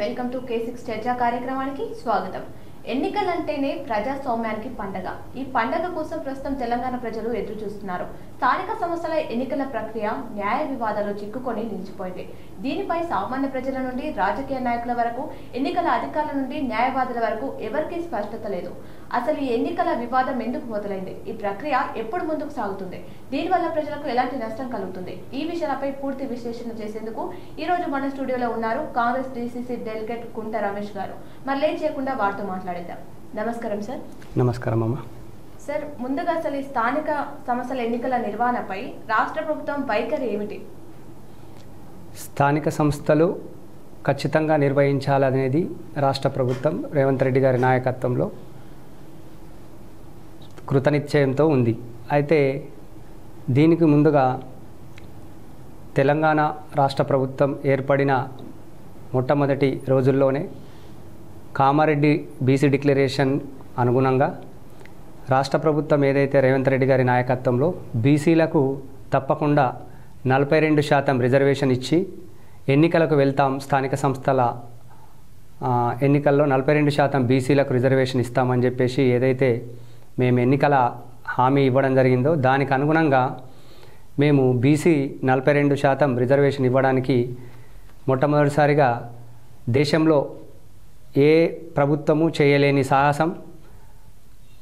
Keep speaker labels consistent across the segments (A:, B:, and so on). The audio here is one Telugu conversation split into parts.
A: వెల్కమ్ టు K6 చర్చా కార్యక్రమానికి స్వాగతం. ఎన్నికలంటేనే ప్రజాస్వామ్యానికి పండగ. ఈ పండగ కోసం ప్రస్తుతం తెలంగాణ ప్రజలు ఎదురు చూస్తున్నారు. స్థానిక సంస్థల ఎన్నికల ప్రక్రియ న్యాయ వివాదాలు చిక్కుకొని నిలిచిపోయింది. దీనిపై సామాన్య ప్రజల నుండి రాజకీయ నాయకుల వరకు, ఎన్నికల అధికారుల నుండి న్యాయవాదుల వరకు ఎవరికీ స్పష్టత లేదు. అసలు ఈ ఎన్నికల వివాదం ఎందుకు మొదలైంది? ఈ ప్రక్రియ ఎప్పుడు ముందుకు సాగుతుంది? దీనివల్ల ప్రజలకు ఎలాంటి నష్టం కలుగుతుంది? ఈ విషయాలపై పూర్తి విశ్లేషణ చేసేందుకు ఈ రోజు మన స్టూడియోలో ఉన్నారు కాంగ్రెస్ DCC డెలిగేట్ కుంట రమేష్ గారు. మరి లేట్ చేయకుండా వారితో మాట్లాడేద్దాం. నమస్కారం సార్.
B: నమస్కారం అమ్మ.
A: సార్, ముందుగా అసలు ఈ స్థానిక సంస్థల ఎన్నికల నిర్వహణపై రాష్ట్ర ప్రభుత్వం వైఖరి ఏమిటి?
B: స్థానిక సంస్థలు ఖచ్చితంగా నిర్వహించాలనేది రాష్ట్ర ప్రభుత్వం రేవంత్ రెడ్డి గారి నాయకత్వంలో కృతనిశ్చయంతో ఉంది. అయితే దీనికి ముందుగా తెలంగాణ రాష్ట్ర ప్రభుత్వం ఏర్పడిన మొట్టమొదటి రోజుల్లోనే కామారెడ్డి BC డిక్లరేషన్ అనుగుణంగా రాష్ట్ర ప్రభుత్వం ఏదైతే రేవంత్ రెడ్డి గారి నాయకత్వంలో బీసీలకు తప్పకుండా 42% రిజర్వేషన్ ఇచ్చి ఎన్నికలకు వెళ్తాం, స్థానిక సంస్థల ఎన్నికల్లో 42% బీసీలకు రిజర్వేషన్ ఇస్తామని చెప్పేసి ఏదైతే మేము ఎన్నికల హామీ ఇవ్వడం జరిగిందో దానికి అనుగుణంగా మేము BC 42% రిజర్వేషన్ ఇవ్వడానికి మొట్టమొదటిసారిగా దేశంలో ఏ ప్రభుత్వము చేయలేని సాహసం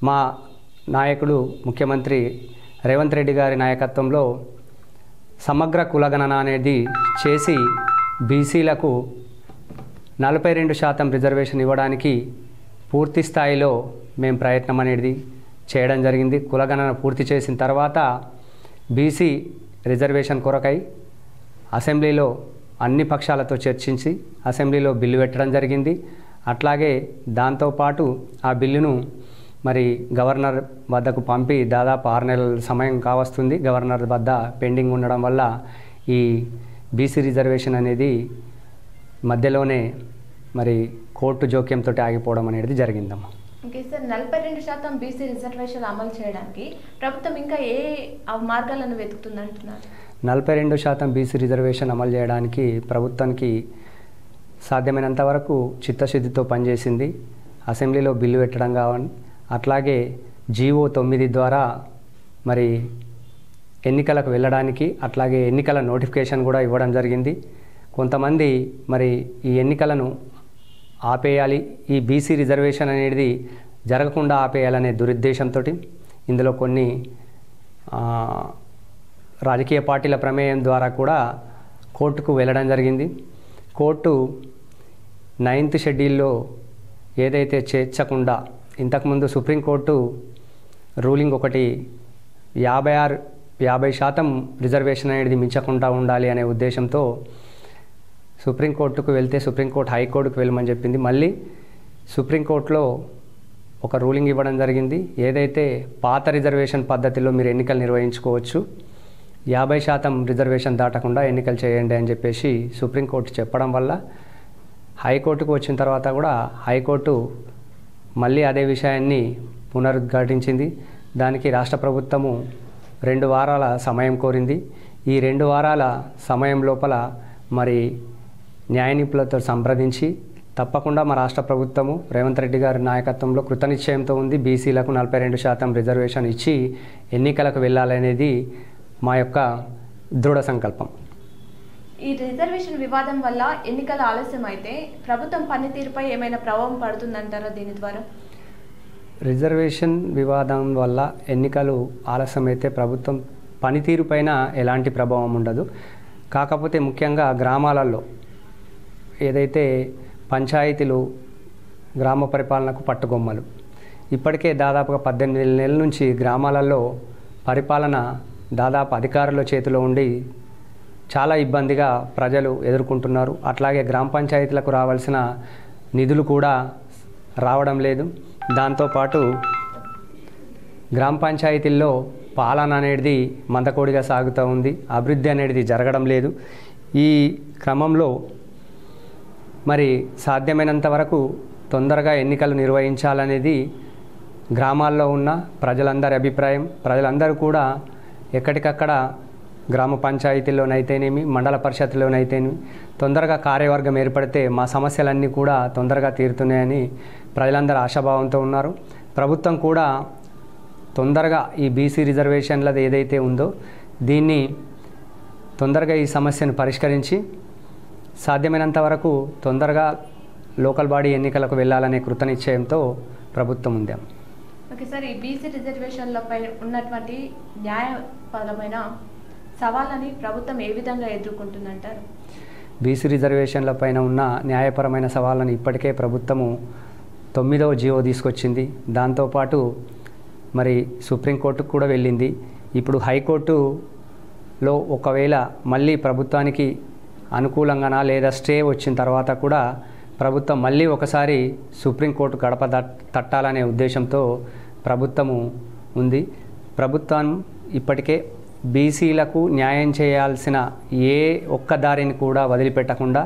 B: మా నాయకుడు ముఖ్యమంత్రి రేవంత్ రెడ్డి గారి నాయకత్వంలో సమగ్ర కులగణన అనేది చేసి బీసీలకు 42% రిజర్వేషన్ ఇవ్వడానికి పూర్తి స్థాయిలో మేము ప్రయత్నం అనేది చేయడం జరిగింది. కులగణన పూర్తి చేసిన తర్వాత BC రిజర్వేషన్ కొరకై అసెంబ్లీలో అన్ని పక్షాలతో చర్చించి అసెంబ్లీలో బిల్లు పెట్టడం జరిగింది. అట్లాగే దాంతోపాటు ఆ బిల్లును మరి గవర్నర్ వద్దకు పంపి దాదాపు 6 నెలల సమయం కావస్తుంది. గవర్నర్ వద్ద పెండింగ్ ఉండడం వల్ల ఈ BC రిజర్వేషన్ అనేది మధ్యలోనే మరి కోర్టు జోక్యంతో ఆగిపోవడం అనేది జరిగిందమ్మా.
A: ఓకే సార్, 42% BC రిజర్వేషన్ అమలు చేయడానికి ప్రభుత్వం ఇంకా ఏ మార్గాలను వెతుకుతుందంటున్నారు?
B: 42% BC రిజర్వేషన్ అమలు చేయడానికి ప్రభుత్వానికి సాధ్యమైనంత వరకు చిత్తశుద్ధితో పనిచేసింది. అసెంబ్లీలో బిల్లు పెట్టడం కావాలి, అట్లాగే GO 9 ద్వారా మరి ఎన్నికలకు వెళ్ళడానికి, అట్లాగే ఎన్నికల నోటిఫికేషన్ కూడా ఇవ్వడం జరిగింది. కొంతమంది మరి ఈ ఎన్నికలను ఆపేయాలి, ఈ BC రిజర్వేషన్ అనేది జరగకుండా ఆపేయాలనే దురుద్దేశంతో ఇందులో కొన్ని రాజకీయ పార్టీల ప్రమేయం ద్వారా కూడా కోర్టుకు వెళ్ళడం జరిగింది. కోర్టు 9th షెడ్యూల్లో ఏదైతే చేర్చకుండా ఇంతకుముందు సుప్రీంకోర్టు రూలింగ్ ఒకటి 50% రిజర్వేషన్ అనేది మించకుండా ఉండాలి అనే ఉద్దేశంతో సుప్రీంకోర్టుకు వెళ్తే సుప్రీంకోర్టు హైకోర్టుకు వెళ్ళమని చెప్పింది. మళ్ళీ సుప్రీంకోర్టులో ఒక రూలింగ్ ఇవ్వడం జరిగింది. ఏదైతే పాత రిజర్వేషన్ పద్ధతిలో మీరు ఎన్నికలు నిర్వహించుకోవచ్చు, 50% రిజర్వేషన్ దాటకుండా ఎన్నికలు చేయండి అని చెప్పేసి సుప్రీంకోర్టు చెప్పడం వల్ల హైకోర్టుకు వచ్చిన తర్వాత కూడా హైకోర్టు మళ్ళీ అదే విషయాన్ని పునరుద్ఘాటించింది. దానికి రాష్ట్ర ప్రభుత్వము 2 వారాల సమయం కోరింది. ఈ 2 వారాల సమయం లోపల మరి న్యాయ నిపుణులతో సంప్రదించి తప్పకుండా మా రాష్ట్ర ప్రభుత్వము రేవంత్ రెడ్డి గారి నాయకత్వంలో కృతనిశ్చయంతో ఉంది. బీసీలకు 42% రిజర్వేషన్ ఇచ్చి ఎన్నికలకు వెళ్ళాలనేది మా యొక్క దృఢ సంకల్పం.
A: ఈ రిజర్వేషన్ వివాదం వల్ల ఎన్నికల ఆలస్యం అయితే ప్రభుత్వం పనితీరుపై ఏమైనా ప్రభావం పడుతుందంటారా? దీని ద్వారా
B: రిజర్వేషన్ వివాదం వల్ల ఎన్నికలు ఆలస్యమైతే ప్రభుత్వం పనితీరుపైన ఎలాంటి ప్రభావం ఉండదు. కాకపోతే ముఖ్యంగా గ్రామాలలో ఏదైతే పంచాయతీలు గ్రామ పరిపాలనకు పట్టుగొమ్మలు, ఇప్పటికే దాదాపుగా 18 నెలల నుంచి గ్రామాలలో పరిపాలన దాదాపు అధికారుల చేతిలో ఉండి చాలా ఇబ్బందిగా ప్రజలు ఎదుర్కొంటున్నారు. అట్లాగే గ్రామ పంచాయతీలకు రావాల్సిన నిధులు కూడా రావడం లేదు. దాంతోపాటు గ్రామ పంచాయతీల్లో పాలన అనేది మందకోడిగా సాగుతూ ఉంది, అభివృద్ధి అనేది జరగడం లేదు. ఈ క్రమంలో మరి సాధ్యమైనంత వరకు తొందరగా ఎన్నికలు నిర్వహించాలనేది గ్రామాల్లో ఉన్న ప్రజలందరి అభిప్రాయం. ప్రజలందరూ కూడా ఎక్కడికక్కడ గ్రామ పంచాయతీల్లోనైతేనేమి, మండల పరిషత్లోనైతేనేమి తొందరగా కార్యవర్గం ఏర్పడితే మా సమస్యలన్నీ కూడా తొందరగా తీరుతున్నాయని ప్రజలందరూ ఆశాభావంతో ఉన్నారు. ప్రభుత్వం కూడా తొందరగా ఈ బీసీ రిజర్వేషన్లది ఏదైతే ఉందో దీన్ని తొందరగా ఈ సమస్యను పరిష్కరించి సాధ్యమైనంత వరకు తొందరగా లోకల్ బాడీ ఎన్నికలకు వెళ్ళాలనే కృతనిశ్చయంతో ప్రభుత్వం ఉంది.
A: ఓకే సార్, ఈ బీసీ రిజర్వేషన్లపై ఉన్నటువంటి న్యాయపరమైన సవాళ్ళని ప్రభుత్వం ఏ విధంగా ఎదుర్కొంటుందంటారు?
B: బీసీ రిజర్వేషన్ల పైన ఉన్న న్యాయపరమైన సవాళ్ళను ఇప్పటికే ప్రభుత్వము 9వ జీవో తీసుకొచ్చింది. దాంతోపాటు మరి సుప్రీంకోర్టుకు కూడా వెళ్ళింది. ఇప్పుడు హైకోర్టులో ఒకవేళ మళ్ళీ ప్రభుత్వానికి అనుకూలంగానా లేదా స్టే వచ్చిన తర్వాత కూడా ప్రభుత్వం మళ్ళీ ఒకసారి సుప్రీంకోర్టు గడప తట్టాలనే ఉద్దేశంతో ప్రభుత్వము ఉంది. ప్రభుత్వం ఇప్పటికే బీసీలకు న్యాయం చేయాల్సిన ఏ ఒక్క దారిని కూడా వదిలిపెట్టకుండా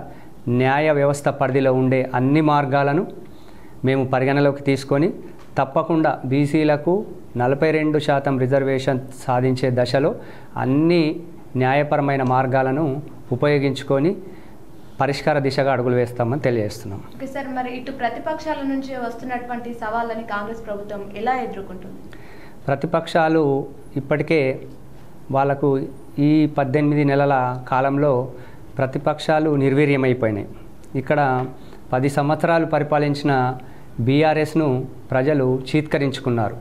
B: న్యాయ వ్యవస్థ పరిధిలో ఉండే అన్ని మార్గాలను మేము పరిగణలోకి తీసుకొని తప్పకుండా బీసీలకు 42% రిజర్వేషన్ సాధించే దశలో అన్ని న్యాయపరమైన మార్గాలను ఉపయోగించుకొని పరిష్కార దిశగా అడుగులు వేస్తామని తెలియజేస్తున్నాం.
A: ఓకే సార్, మరి ఇటు ప్రతిపక్షాల నుంచి వస్తున్నటువంటి సవాళ్ళని కాంగ్రెస్ ప్రభుత్వం ఎలా ఎదుర్కొంటుంది?
B: ప్రతిపక్షాలు ఇప్పటికే వాళ్లకు ఈ 18 నెలల కాలంలో ప్రతిపక్షాలు నిర్వీర్యమైపోయినాయి. ఇక్కడ 10 సంవత్సరాలు పరిపాలించిన బీఆర్ఎస్ను ప్రజలు చీత్కరించుకున్నారు.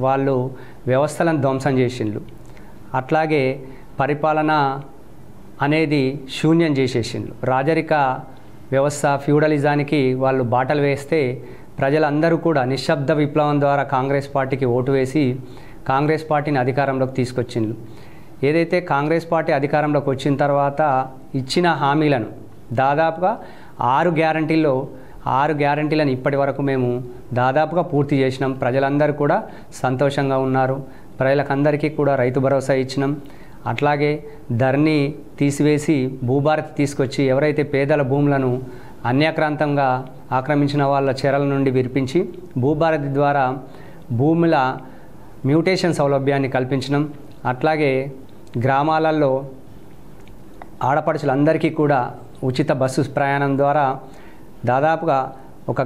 B: వాళ్ళు వ్యవస్థలను ధ్వంసం చేసిండ్రు. అట్లాగే పరిపాలన అనేది శూన్యం చేసేసిండ్రు. రాజరిక వ్యవస్థ ఫ్యూడలిజానికి వాళ్ళు బాటలు వేస్తే ప్రజలందరూ కూడా నిశ్శబ్ద విప్లవం ద్వారా కాంగ్రెస్ పార్టీకి ఓటు వేసి కాంగ్రెస్ పార్టీని అధికారంలోకి తీసుకొచ్చిండ్రు. ఏదైతే కాంగ్రెస్ పార్టీ అధికారంలోకి వచ్చిన తర్వాత ఇచ్చిన హామీలను దాదాపుగా 6 గ్యారంటీలను ఇప్పటి వరకు మేము దాదాపుగా పూర్తి చేసినాం. ప్రజలందరూ కూడా సంతోషంగా ఉన్నారు. ప్రజలకందరికీ కూడా రైతు భరోసా ఇచ్చినాం. అట్లాగే ధరణి తీసివేసి భూభారతి తీసుకొచ్చి ఎవరైతే పేదల భూములను అన్యాక్రాంతంగా ఆక్రమించిన వాళ్ళ చెరల నుండి విరిపించి భూభారతి ద్వారా భూముల మ్యూటేషన్ సౌలభ్యాన్ని కల్పించడం. అట్లాగే గ్రామాలలో ఆడపడుచులందరికీ కూడా ఉచిత బస్సు ప్రయాణం ద్వారా దాదాపుగా ఒక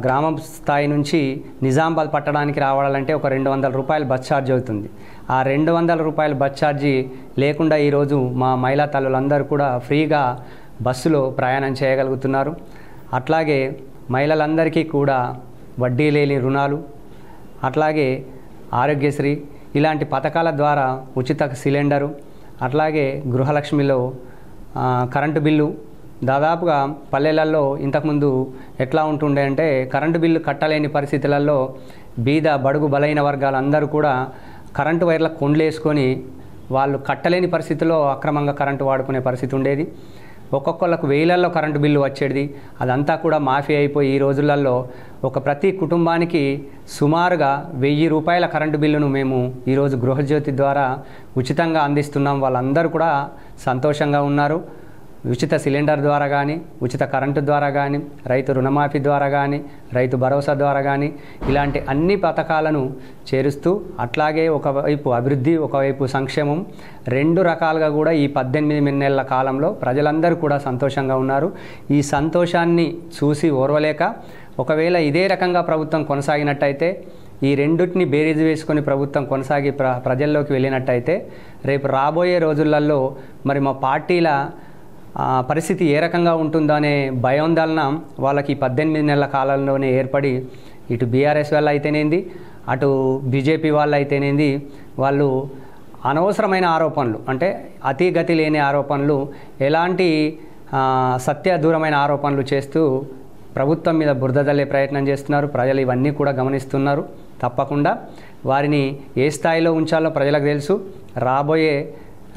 B: గ్రామం స్థాయి నుంచి నిజామాబాద్ పట్టడానికి రావాలంటే ఒక 200 రూపాయలు బస్ ఛార్జ్ అవుతుంది. ఆ 200 రూపాయల బస్ ఛార్జీ లేకుండా ఈరోజు మా మహిళా తల్లులందరూ కూడా ఫ్రీగా బస్సులో ప్రయాణం చేయగలుగుతున్నారు. అట్లాగే మహిళలందరికీ కూడా వడ్డీ లేని రుణాలు, అట్లాగే ఆరోగ్యశ్రీ ఇలాంటి పథకాల ద్వారా ఉచిత సిలిండరు, అట్లాగే గృహలక్ష్మిలో కరెంటు బిల్లు దాదాపుగా పల్లెలలో ఇంతకుముందు ఎట్లా ఉంటుండే అంటే కరెంటు బిల్లు కట్టలేని పరిస్థితులలో బీద బడుగు బలైన వర్గాలందరూ కూడా కరెంటు వైర్లకు కొండ్లేసుకొని వాళ్ళు కట్టలేని పరిస్థితుల్లో అక్రమంగా కరెంటు వాడుకునే పరిస్థితి ఉండేది. ఒక్కొక్కళ్ళకు వేలల్లో కరెంటు బిల్లు వచ్చేది. అదంతా కూడా మాఫీ అయిపోయి ఈ రోజులలో ప్రతి కుటుంబానికి సుమారుగా 1000 రూపాయల కరెంటు బిల్లును మేము ఈరోజు గృహజ్యోతి ద్వారా ఉచితంగా అందిస్తున్నాం. వాళ్ళందరూ కూడా సంతోషంగా ఉన్నారు. ఉచిత సిలిండర్ ద్వారా కానీ, ఉచిత కరెంటు ద్వారా కానీ, రైతు రుణమాఫీ ద్వారా కానీ, రైతు భరోసా ద్వారా కానీ ఇలాంటి అన్ని పథకాలను చేరుస్తూ అట్లాగే ఒకవైపు అభివృద్ధి, ఒకవైపు సంక్షేమం 2 రకాలుగా కూడా ఈ 18 నెలల కాలంలో ప్రజలందరూ కూడా సంతోషంగా ఉన్నారు. ఈ సంతోషాన్ని చూసి ఓర్వలేక ఒకవేళ ఇదే రకంగా ప్రభుత్వం కొనసాగినట్టయితే, ఈ రెండింటిని బేరీజు వేసుకొని ప్రభుత్వం కొనసాగి ప్రజల్లోకి వెళ్ళినట్టయితే రేపు రాబోయే రోజులలో మరి మా పార్టీల పరిస్థితి ఏ రకంగా ఉంటుందో అనే భయోందోళన వాళ్ళకి 18 నెలల కాలంలోనే ఏర్పడి ఇటు బీఆర్ఎస్ వాళ్ళు అయితేనేంది, అటు బీజేపీ వాళ్ళు అయితేనేంది, వాళ్ళు అనవసరమైన ఆరోపణలు అంటే అతిగతి లేని ఆరోపణలు, ఎలాంటి సత్య దూరమైన ఆరోపణలు చేస్తూ ప్రభుత్వం మీద బురద జల్లే ప్రయత్నం చేస్తున్నారు. ప్రజలు ఇవన్నీ కూడా గమనిస్తున్నారు. తప్పకుండా వారిని ఏ స్థాయిలో ఉంచాలో ప్రజలకు తెలుసు. రాబోయే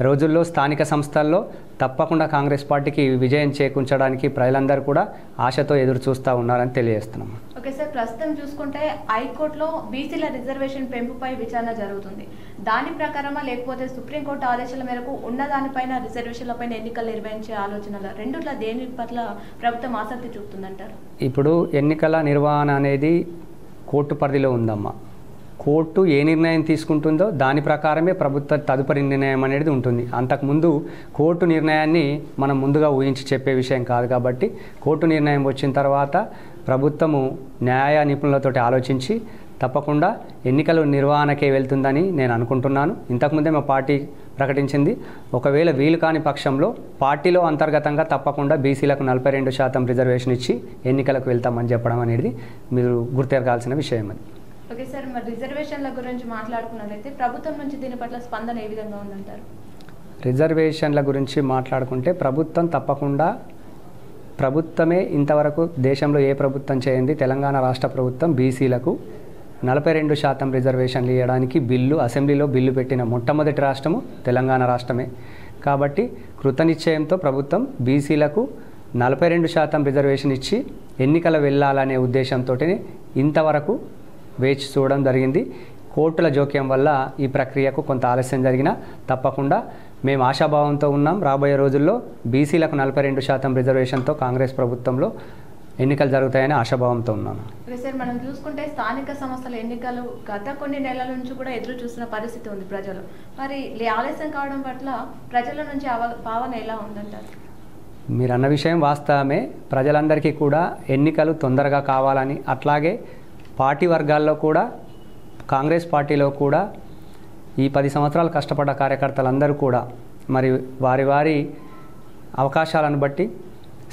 B: రోజుల్లో స్థానిక సంస్థల్లో తప్పకుండా కాంగ్రెస్ పార్టీకి విజయం చేకూర్చడానికి ప్రజలందరూ కూడా ఆశతో ఎదురు చూస్తూ ఉన్నారని తెలియజేస్తున్నాం.
A: ఓకే సార్, ప్రస్తుతం చూసుకుంటే హైకోర్టులో బీసీల రిజర్వేషన్ పెంపుపై విచారణ జరుగుతుంది. దాని ప్రకారమా లేకపోతే సుప్రీంకోర్టు ఆదేశాల మేరకు ఉన్నదానిపైన రిజర్వేషన్లపైన ఎన్నికలు నిర్వహించే ఆలోచనల రెండుట్ల దేని పట్ల ప్రభుత్వం ఆసక్తి చూపుతుందంటారు?
B: ఇప్పుడు ఎన్నికల నిర్వహణ అనేది కోర్టు పరిధిలో ఉందమ్మా. కోర్టు ఏ నిర్ణయం తీసుకుంటుందో దాని ప్రకారమే ప్రభుత్వ తదుపరి నిర్ణయం అనేది ఉంటుంది. అంతకుముందు కోర్టు నిర్ణయాన్ని మనం ముందుగా ఊహించి చెప్పే విషయం కాదు. కాబట్టి కోర్టు నిర్ణయం వచ్చిన తర్వాత ప్రభుత్వము న్యాయ నిపుణులతోటి ఆలోచించి తప్పకుండా ఎన్నికల నిర్వహణకే వెళ్తుందని నేను అనుకుంటున్నాను. ఇంతకుముందే మా పార్టీ ప్రకటించింది, ఒకవేళ వీలు కాని పక్షంలో పార్టీలో అంతర్గతంగా తప్పకుండా బీసీలకు 42% రిజర్వేషన్ ఇచ్చి ఎన్నికలకు వెళ్తామని చెప్పడం అనేది మీరు గుర్తెరగాల్సిన విషయం. అది
A: ఓకే సార్, మరి రిజర్వేషన్ల గురించి మాట్లాడుకున్నట్లయితే ప్రభుత్వం నుంచి దీని పట్ల స్పందన ఏ విధంగా ఉందంటారు?
B: రిజర్వేషన్ల గురించి మాట్లాడుకుంటే ప్రభుత్వం తప్పకుండా, ప్రభుత్వమే ఇంతవరకు దేశంలో ఏ ప్రభుత్వం చేయండి, తెలంగాణ రాష్ట్ర ప్రభుత్వం బీసీలకు 42% రిజర్వేషన్లు ఇవ్వడానికి అసెంబ్లీలో బిల్లు పెట్టిన మొట్టమొదటి రాష్ట్రము తెలంగాణ రాష్ట్రమే. కాబట్టి కృతనిశ్చయంతో ప్రభుత్వం బీసీలకు 42% రిజర్వేషన్ ఇచ్చి ఎన్నికల వెళ్ళాలనే ఉద్దేశంతో ఇంతవరకు వేచి చూడడం జరిగింది. కోర్టుల జోక్యం వల్ల ఈ ప్రక్రియకు కొంత ఆలస్యం జరిగినా తప్పకుండా మేము ఆశాభావంతో ఉన్నాం. రాబోయే రోజుల్లో బీసీలకు 42% రిజర్వేషన్తో కాంగ్రెస్ ప్రభుత్వంలో ఎన్నికలు జరుగుతాయని ఆశాభావంతో ఉన్నాను.
A: ఓకే సార్, మనం చూసుకుంటే స్థానిక సంస్థల ఎన్నికలు గత కొన్ని నెలల నుంచి కూడా ఎదురు చూస్తున్న పరిస్థితి ఉంది ప్రజలు. మరి ఆలస్యం కావడం పట్ల ప్రజల నుంచి భావన ఎలా ఉందంటారు?
B: మీరు అన్న విషయం వాస్తవమే. ప్రజలందరికీ కూడా ఎన్నికలు తొందరగా కావాలని, అట్లాగే పార్టీ వర్గాల్లో కూడా కాంగ్రెస్ పార్టీలో కూడా ఈ 10 సంవత్సరాలు కష్టపడ్డ కార్యకర్తలందరూ కూడా మరి వారి అవకాశాలను బట్టి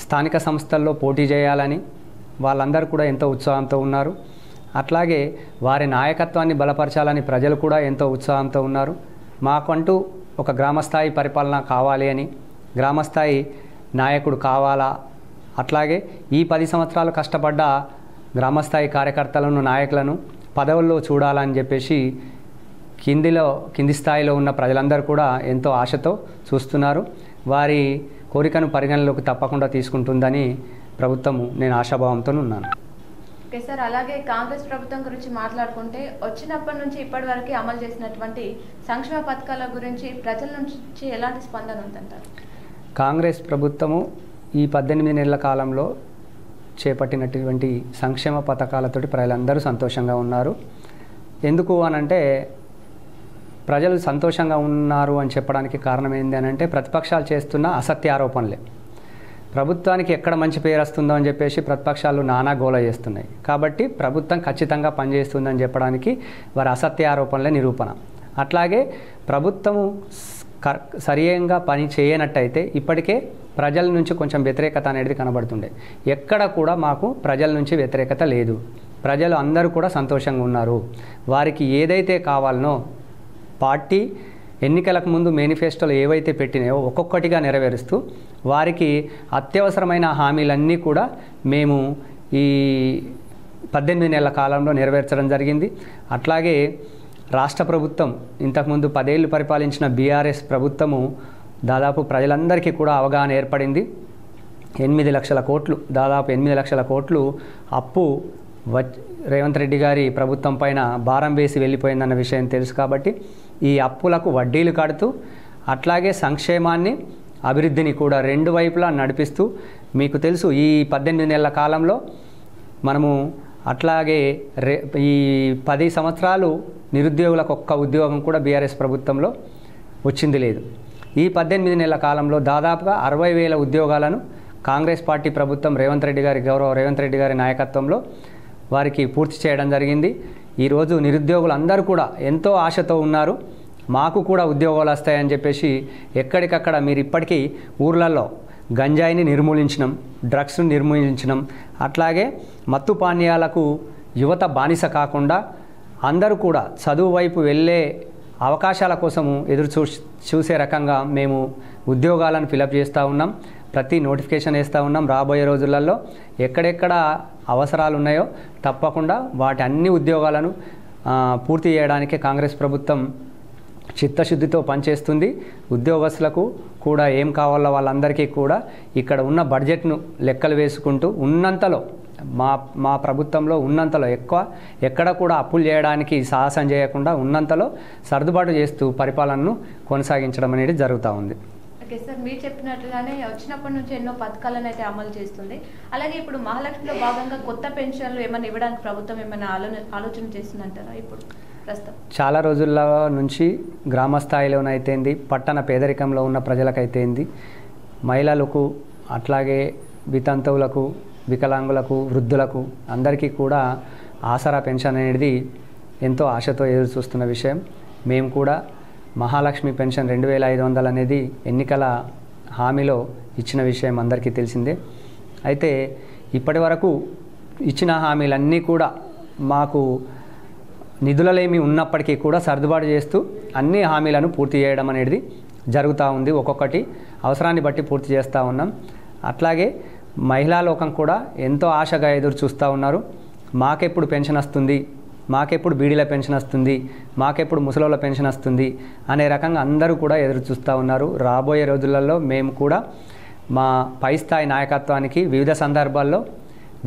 B: స్థానిక సంస్థల్లో పోటీ చేయాలని వాళ్ళందరూ కూడా ఎంతో ఉత్సాహంతో ఉన్నారు. అట్లాగే వారి నాయకత్వాన్ని బలపరచాలని ప్రజలు కూడా ఎంతో ఉత్సాహంతో ఉన్నారు. మాకంటూ ఒక గ్రామస్థాయి పరిపాలన కావాలి అని, గ్రామస్థాయి నాయకుడు కావాలా, అట్లాగే ఈ 10 సంవత్సరాలు కష్టపడ్డ గ్రామస్థాయి కార్యకర్తలను, నాయకులను పదవుల్లో చూడాలని చెప్పేసి కింది స్థాయిలో ఉన్న ప్రజలందరూ కూడా ఎంతో ఆశతో చూస్తున్నారు. వారి కోరికను పరిగణలోకి తప్పకుండా తీసుకుంటుందని ప్రభుత్వము నేను ఆశాభావంతో ఉన్నాను.
A: ఓకే సార్, అలాగే కాంగ్రెస్ ప్రభుత్వం గురించి మాట్లాడుకుంటే వచ్చినప్పటి నుంచి ఇప్పటి వరకు అమలు చేసినటువంటి సంక్షేమ పథకాల గురించి ప్రజల నుంచి ఎలాంటి స్పందన ఉందంటారు?
B: కాంగ్రెస్ ప్రభుత్వము ఈ 18 నెలల కాలంలో చేపట్టినటువంటి సంక్షేమ పథకాలతోటి ప్రజలందరూ సంతోషంగా ఉన్నారు. ఎందుకు అనంటే ప్రజలు సంతోషంగా ఉన్నారు అని చెప్పడానికి కారణం ఏంటి అని అంటే ప్రతిపక్షాలు చేస్తున్న అసత్య ఆరోపణలే. ప్రభుత్వానికి ఎక్కడ మంచి పేరు వస్తుందో అని చెప్పేసి ప్రతిపక్షాలు నానా గోల చేస్తున్నాయి. కాబట్టి ప్రభుత్వం ఖచ్చితంగా పనిచేస్తుందని చెప్పడానికి వారి అసత్య ఆరోపణలే నిరూపణ. అట్లాగే ప్రభుత్వము సరియంగా పని చేయనట్టయితే ఇప్పటికే ప్రజల నుంచి కొంచెం వ్యతిరేకత అనేది కనబడుతుండే. ఎక్కడ కూడా మాకు ప్రజల నుంచి వ్యతిరేకత లేదు. ప్రజలు అందరూ కూడా సంతోషంగా ఉన్నారు. వారికి ఏదైతే కావాలనో పార్టీ ఎన్నికలకు ముందు మేనిఫెస్టోలో ఏవైతే పెట్టినాయో ఒక్కొక్కటిగా నెరవేరుస్తూ వారికి అత్యవసరమైన హామీలన్నీ కూడా మేము ఈ 18 నెలల కాలంలో నెరవేర్చడం జరిగింది. అట్లాగే రాష్ట్ర ప్రభుత్వం ఇంతకుముందు 10 ఏళ్ళు పరిపాలించిన బీఆర్ఎస్ ప్రభుత్వము దాదాపు ప్రజలందరికీ కూడా అవగాహన ఏర్పడింది. 8 లక్షల కోట్లు, దాదాపు 8 లక్షల కోట్లు అప్పు రేవంత్ రెడ్డి గారి ప్రభుత్వం పైన భారం వేసి వెళ్ళిపోయిందన్న విషయం తెలుసు. కాబట్టి ఈ అప్పులకు వడ్డీలు కడుతూ అట్లాగే సంక్షేమాన్ని, అభివృద్ధిని కూడా రెండు వైపులా నడిపిస్తూ మీకు తెలుసు ఈ 18 నెలల కాలంలో మనము అట్లాగే ఈ 10 సంవత్సరాలు నిరుద్యోగులకు ఒక్క ఉద్యోగం కూడా బీఆర్ఎస్ ప్రభుత్వంలో వచ్చింది లేదు. ఈ 18 నెలల కాలంలో దాదాపుగా 60,000 ఉద్యోగాలను కాంగ్రెస్ పార్టీ ప్రభుత్వం గౌరవ రేవంత్ రెడ్డి గారి నాయకత్వంలో వారికి పూర్తి చేయడం జరిగింది. ఈరోజు నిరుద్యోగులు అందరూ కూడా ఎంతో ఆశతో ఉన్నారు. మాకు కూడా ఉద్యోగాలు వస్తాయని చెప్పేసి ఎక్కడికక్కడ మీరు ఇప్పటికీ ఊర్లలో గంజాయిని నిర్మూలించడం, డ్రగ్స్ను నిర్మూలించడం, అట్లాగే మత్తు పానీయాలకు యువత బానిస కాకుండా అందరూ కూడా చదువు వైపు వెళ్ళే అవకాశాల కోసము ఎదురు చూసే రకంగా మేము ఉద్యోగాలను ఫిలప్ చేస్తూ ఉన్నాం. ప్రతి నోటిఫికేషన్ వేస్తూ ఉన్నాం. రాబోయే రోజులలో ఎక్కడెక్కడ అవసరాలు ఉన్నాయో తప్పకుండా వాటి అన్ని ఉద్యోగాలను పూర్తి చేయడానికి కాంగ్రెస్ ప్రభుత్వం చిత్తశుద్ధితో పనిచేస్తుంది. ఉద్యోగస్తులకు కూడా ఏం కావాలో వాళ్ళందరికీ కూడా ఇక్కడ ఉన్న బడ్జెట్ను లెక్కలు వేసుకుంటూ ఉన్నంతలో మా ప్రభుత్వంలో ఉన్నంతలో ఎక్కడ కూడా అప్పులు చేయడానికి సాహసం చేయకుండా ఉన్నంతలో సర్దుబాటు చేస్తూ పరిపాలనను కొనసాగించడం అనేది జరుగుతూ ఉంది.
A: ఓకే సార్, మీరు చెప్పినట్లుగానే వచ్చినప్పటి నుంచి ఎన్నో పథకాలను అయితే అమలు చేస్తుంది. అలాగే ఇప్పుడు మహాలక్ష్మిలో భాగంగా కొత్త పెన్షన్లు ఏమైనా ఇవ్వడానికి ప్రభుత్వం ఏమైనా ఆలోచన చేస్తుందంటారా? ఇప్పుడు ప్రస్తుతం?
B: చాలా రోజుల నుంచి గ్రామ స్థాయిలోనైతేంది, పట్టణ పేదరికంలో ఉన్న ప్రజలకైతేంది, మహిళలకు, అట్లాగే వితంతువులకు, వికలాంగులకు, వృద్ధులకు అందరికీ కూడా ఆసరా పెన్షన్ అనేది ఎంతో ఆశతో ఎదురు చూస్తున్న విషయం. మేము కూడా మహాలక్ష్మి పెన్షన్ 2500 అనేది ఎన్నికల హామీలో ఇచ్చిన విషయం అందరికీ తెలిసిందే. అయితే ఇప్పటి వరకు ఇచ్చిన హామీలన్నీ కూడా మాకు నిధులలేమి ఉన్నప్పటికీ కూడా సర్దుబాటు చేస్తూ అన్ని హామీలను పూర్తి చేయడం అనేది జరుగుతూ ఉంది. ఒక్కొక్కటి అవసరాన్ని బట్టి పూర్తి చేస్తూ ఉన్నాం. అట్లాగే మహిళా లోకం కూడా ఎంతో ఆశగా ఎదురు చూస్తూ ఉన్నారు. మాకెప్పుడు పెన్షన్ వస్తుంది, మాకెప్పుడు బీడీల పెన్షన్ వస్తుంది, మాకెప్పుడు ముసలోళ్ళ పెన్షన్ వస్తుంది అనే రకంగా అందరూ కూడా ఎదురు చూస్తూ ఉన్నారు. రాబోయే రోజులలో మేము కూడా మా పై స్థాయి నాయకత్వానికి వివిధ సందర్భాల్లో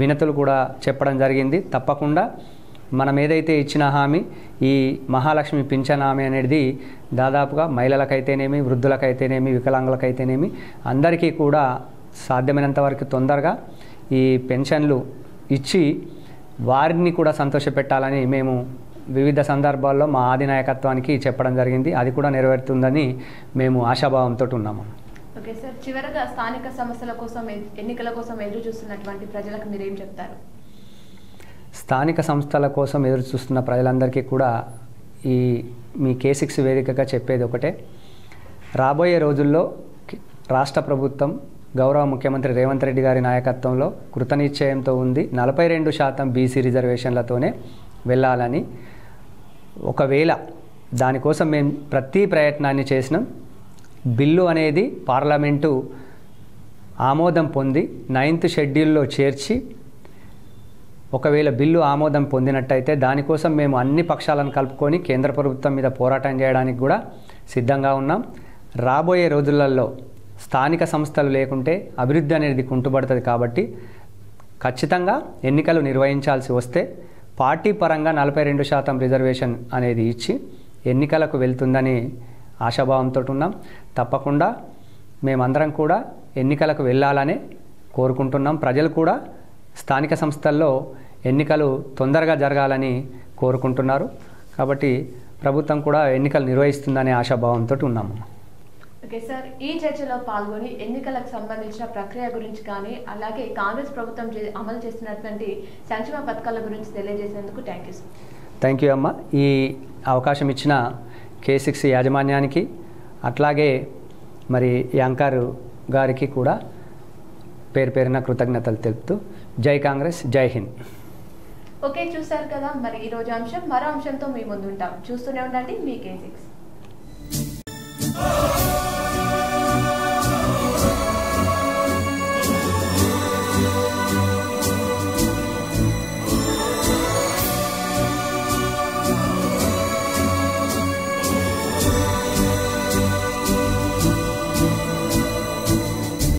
B: వినతులు కూడా చెప్పడం జరిగింది. తప్పకుండా మనం ఏదైతే ఇచ్చిన హామీ, ఈ మహాలక్ష్మి పింఛన్ హామీ అనేది దాదాపుగా మహిళలకైతేనేమి, వృద్ధులకైతేనేమి, వికలాంగులకైతేనేమి అందరికీ కూడా సాధ్యమైనంత వరకు తొందరగా ఈ పెన్షన్లు ఇచ్చి వారిని కూడా సంతోషపెట్టాలని మేము వివిధ సందర్భాల్లో మా ఆది నాయకత్వానికి చెప్పడం జరిగింది. అది కూడా నెరవేరుతుందని మేము ఆశాభావంతో ఉన్నాము.
A: ఓకే సార్, చివరగా స్థానిక సమస్యల కోసం, ఎన్నికల కోసం ఎదురు చూస్తున్నటువంటి ప్రజలకు మీరేం చెప్తారు?
B: స్థానిక సంస్థల కోసం ఎదురు చూస్తున్న ప్రజలందరికీ కూడా ఈ మీ K6 వేదికగా చెప్పేది ఒకటే. రాబోయే రోజుల్లో రాష్ట్ర ప్రభుత్వం గౌరవ ముఖ్యమంత్రి రేవంత్ రెడ్డి గారి నాయకత్వంలో కృతనిశ్చయంతో ఉంది. 42% బీసీ రిజర్వేషన్లతోనే వెళ్ళాలని. ఒకవేళ దానికోసం మేము ప్రతి ప్రయత్నాన్ని చేసినాం. బిల్లు అనేది పార్లమెంటు ఆమోదం పొంది 9th షెడ్యూల్లో చేర్చి, ఒకవేళ బిల్లు ఆమోదం పొందినట్టయితే దానికోసం మేము అన్ని పక్షాలను కలుపుకొని కేంద్ర ప్రభుత్వం మీద పోరాటం చేయడానికి కూడా సిద్ధంగా ఉన్నాం. రాబోయే రోజులలో స్థానిక సంస్థలు లేకుంటే అభివృద్ధి అనేది కుంటుపడుతుంది. కాబట్టి ఖచ్చితంగా ఎన్నికలు నిర్వహించాల్సి వస్తే పార్టీ పరంగా 42% రిజర్వేషన్ అనేది ఇచ్చి ఎన్నికలకు వెళ్తుందని ఆశాభావంతో ఉన్నాం. తప్పకుండా మేమందరం కూడా ఎన్నికలకు వెళ్ళాలని కోరుకుంటున్నాం. ప్రజలు కూడా స్థానిక సంస్థల్లో ఎన్నికలు తొందరగా జరగాలని కోరుకుంటున్నారు. కాబట్టి ప్రభుత్వం కూడా ఎన్నికలు నిర్వహిస్తుందనే ఆశాభావంతో ఉన్నాము.
A: ఓకే సార్, ఈ చర్చలో పాల్గొని ఎన్నికలకు సంబంధించిన ప్రక్రియ గురించి కానీ, అలాగే కాంగ్రెస్ ప్రభుత్వం అమలు చేస్తున్నటువంటి సంక్షేమ పథకాల గురించి తెలియజేసేందుకు thank you sir.
B: Thank you అమ్మ. ఈ అవకాశం ఇచ్చిన K6 యాజమాన్యానికి, అట్లాగే మరి యాంకర్ గారికి కూడా పేరు పేరున కృతజ్ఞతలు తెలుపుతూ జై కాంగ్రెస్, జై హింద్.
A: ఓకే, చూసారు కదా మరి ఈరోజు అంశం. మరో అంశంతో మీ ముందుంటాం. చూస్తూనే ఉండండి మీ K6.